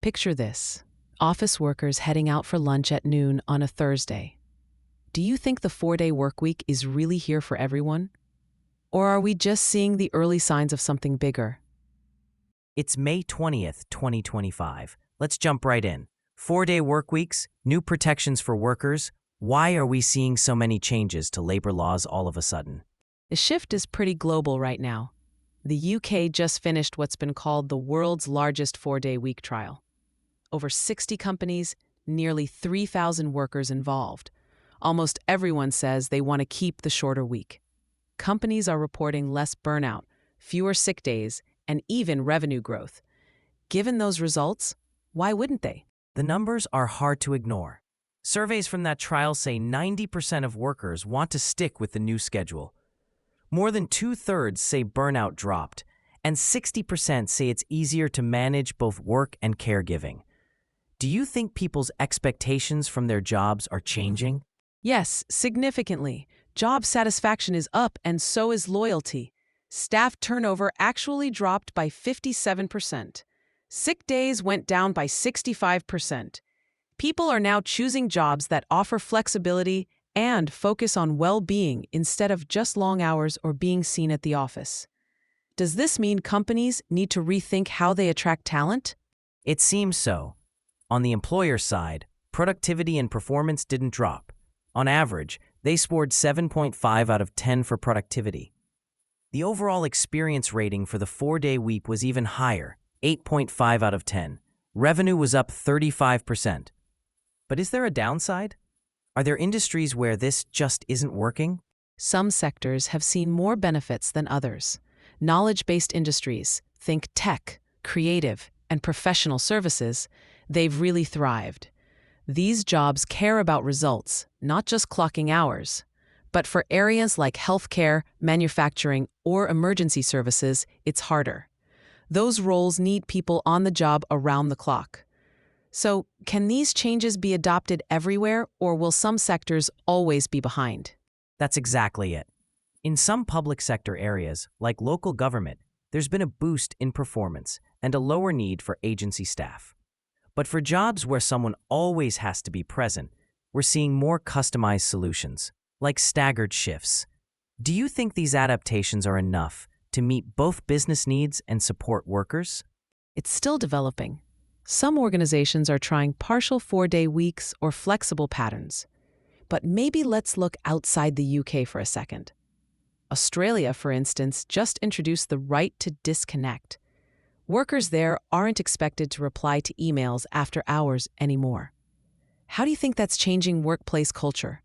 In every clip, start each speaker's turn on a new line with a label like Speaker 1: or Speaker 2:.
Speaker 1: Picture this: office workers heading out for lunch at noon on a Thursday. Do you think the 4-day workweek is really here for everyone? Or are we just seeing the early signs of something bigger?
Speaker 2: It's May 20th, 2025. Let's jump right in. 4-day work weeks, new protections for workers. Why are we seeing so many changes to labor laws all of a sudden?
Speaker 1: The shift is pretty global right now. The UK just finished what's been called the world's largest 4-day week trial. Over 60 companies, nearly 3,000 workers involved. Almost everyone says they want to keep the shorter week. Companies are reporting less burnout, fewer sick days, and even revenue growth. Given those results, why wouldn't they?
Speaker 2: The numbers are hard to ignore. Surveys from that trial say 90% of workers want to stick with the new schedule. More than 2/3 say burnout dropped, and 60% say it's easier to manage both work and caregiving. Do you think people's expectations from their jobs are changing?
Speaker 1: Yes, significantly. Job satisfaction is up, and so is loyalty. Staff turnover actually dropped by 57%. Sick days went down by 65%. People are now choosing jobs that offer flexibility and focus on well-being instead of just long hours or being seen at the office. Does this mean companies need to rethink how they attract talent?
Speaker 2: It seems so. On the employer side, productivity and performance didn't drop. On average, they scored 7.5 out of 10 for productivity. The overall experience rating for the 4-day week was even higher, 8.5 out of 10. Revenue was up 35%. But is there a downside? Are there industries where this just isn't working?
Speaker 1: Some sectors have seen more benefits than others. Knowledge-based industries, think tech, creative, and professional services, they've really thrived. These jobs care about results, not just clocking hours. But for areas like healthcare, manufacturing, or emergency services, it's harder. Those roles need people on the job around the clock. So, can these changes be adopted everywhere, or will some sectors always be behind?
Speaker 2: That's exactly it. In some public sector areas, like local government, there's been a boost in performance and a lower need for agency staff. But for jobs where someone always has to be present, we're seeing more customized solutions, like staggered shifts. Do you think these adaptations are enough to meet both business needs and support workers?
Speaker 1: It's still developing. Some organizations are trying partial 4-day weeks or flexible patterns. But maybe let's look outside the UK for a second. Australia, for instance, just introduced the right to disconnect. Workers there aren't expected to reply to emails after hours anymore. How do you think that's changing workplace culture?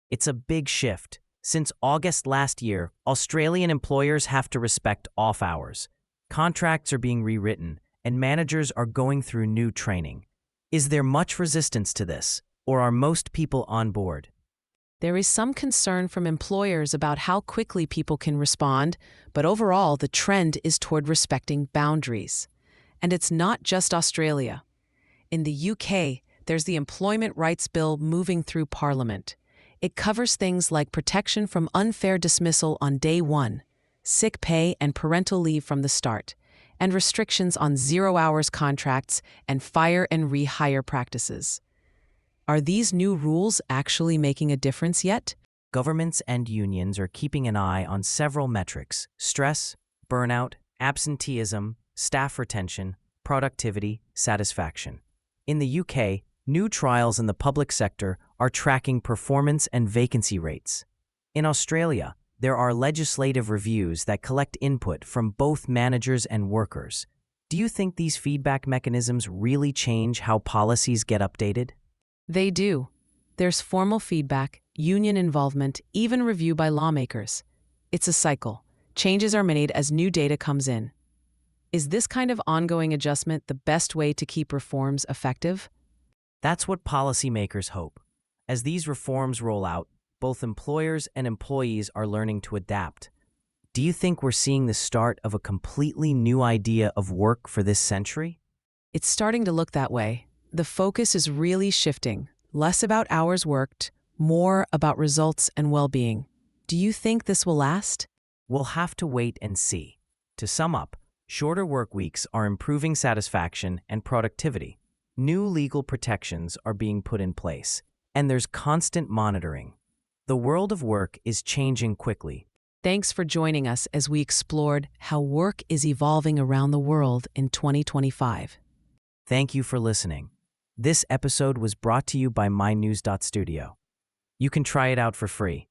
Speaker 2: It's a big shift. Since August last year, Australian employers have to respect off hours. Contracts are being rewritten, and managers are going through new training. Is there much resistance to this, or are most people on board?
Speaker 1: There is some concern from employers about how quickly people can respond, but overall the trend is toward respecting boundaries. And it's not just Australia. In the UK, there's the Employment Rights Bill moving through Parliament. It covers things like protection from unfair dismissal on day one, sick pay and parental leave from the start, and restrictions on 0-hours contracts and fire and rehire practices. Are these new rules actually making a difference yet?
Speaker 2: Governments and unions are keeping an eye on several metrics: stress, burnout, absenteeism, staff retention, productivity, satisfaction. In the UK, new trials in the public sector are tracking performance and vacancy rates. In Australia, there are legislative reviews that collect input from both managers and workers. Do you think these feedback mechanisms really change how policies get updated?
Speaker 1: They do. There's formal feedback, union involvement, even review by lawmakers. It's a cycle. Changes are made as new data comes in. Is this kind of ongoing adjustment the best way to keep reforms effective?
Speaker 2: That's what policymakers hope. As these reforms roll out, both employers and employees are learning to adapt. Do you think we're seeing the start of a completely new idea of work for this century?
Speaker 1: It's starting to look that way. The focus is really shifting. Less about hours worked, more about results and well-being. Do you think this will last?
Speaker 2: We'll have to wait and see. To sum up, shorter work weeks are improving satisfaction and productivity, New legal protections are being put in place, and there's constant monitoring. The world of work is changing quickly.
Speaker 1: Thanks for joining us as we explored how work is evolving around the world in 2025.
Speaker 2: Thank you for listening. This episode was brought to you by mynews.studio. You can try it out for free.